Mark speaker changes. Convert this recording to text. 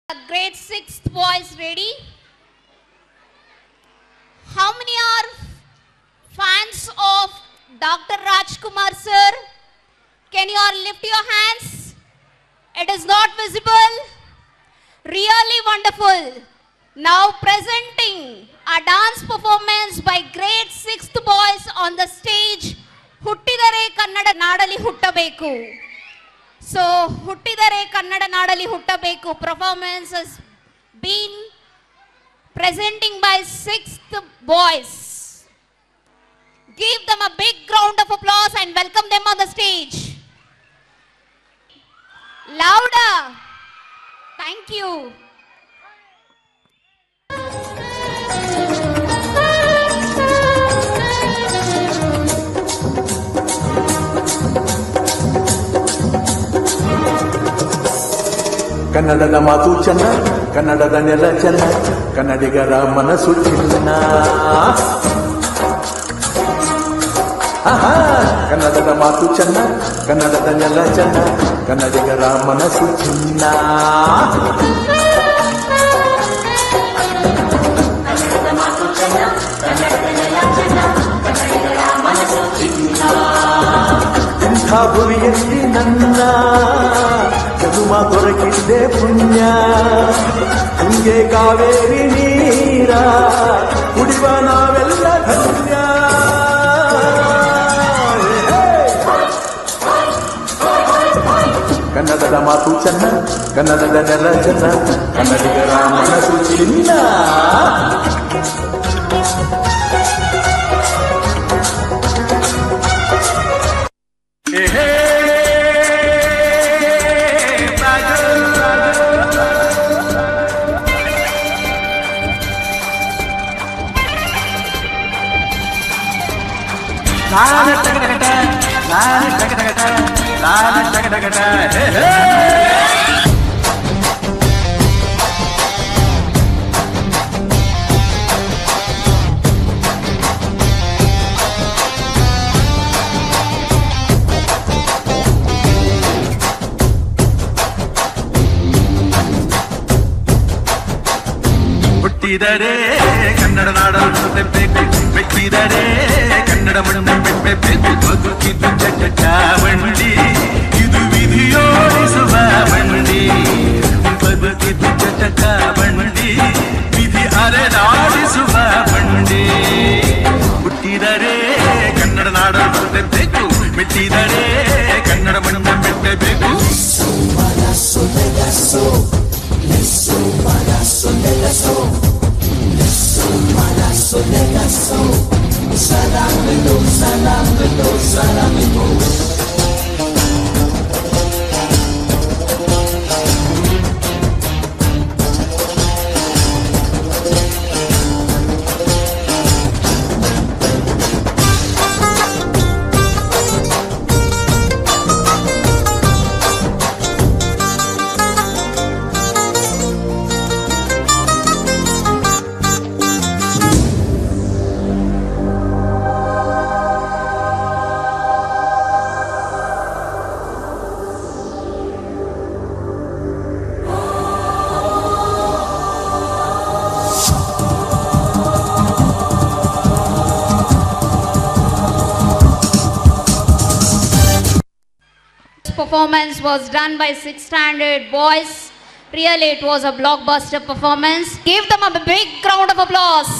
Speaker 1: Grade 6th boys ready? How many are fans of Dr. Rajkumar sir? Can you all lift your hands? It is not visible. Really wonderful. Now presenting a dance performance by grade 6th boys on the stage. Huttidare Kannada Nadali Huttabeku. So, Huttidare Kannada Nadali Huttabeku performance has been presenting by 6th boys. Give them a big round of applause and welcome them on the stage. Louder. Thank you.
Speaker 2: ಕನ್ನಡದ ಮಾತು ಚೆನ್ನ, ಕನ್ನಡದ ನೆಲ ಚೆನ್ನ, ಕನ್ನಡಿಗರ ಮನಸ್ಸು ಚಿನ್ನ. ಕನ್ನಡದ ಮಾತು ಚೆನ್ನ, ಕನ್ನಡದ ನೆಲ ಚೆನ್ನ, ಕನ್ನಡಿಗರ ಮನಸ್ಸು ಚಿನ್ನ. ಇಂಥ ಭುವಿಯಲ್ಲಿ ನನ್ನ ಜನುಮ ದೊರಕಿದ್ದೆ ಪುಣ್ಯ. ತುಂಗೆ ಕಾವೇರಿ ನೀರ ಕುಡಿವ ನಾವೆಲ್ಲ ಧನ್ಯ. ಕನ್ನಡದ ಮಾತು ಚೆನ್ನ, ಕನ್ನಡದ ನೆಲ ಚೆನ್ನ, ಕನ್ನಡಿಗರ ಮನಸ್ಸು ಚಿನ್ನ.
Speaker 3: ಹುಟ್ಟಿದರೆ ಕನ್ನಡ ನಾಡಲು ಬೇಕು, ಮೆಟ್ಟಿದರೆ ಕನ್ನಡ ಮಣ್ಣ ಬೇಕು. ಬದುಕಿದ್ದು ಚಾವಂಡಿ, ಇದು ವಿಧಿಯೋಡಿಸುವ ಬಂಡಿ. ಬದುಕಿದ್ದು ಚಾವಂಡಿ, ವಿಧಿ ಅರೆದಾಡಿಸುವ ಬಂಡಿ. ಹುಟ್ಟಿದರೆ ಕನ್ನಡ ನಾಡಲು ಬೇಕು, ಮೆಟ್ಟಿದರೆ ಕನ್ನಡ ಮಣ್ಣ ಬೇಕು.
Speaker 1: Performance was done by 6th standard boys. Really, it was a blockbuster performance. Give them a big round of applause.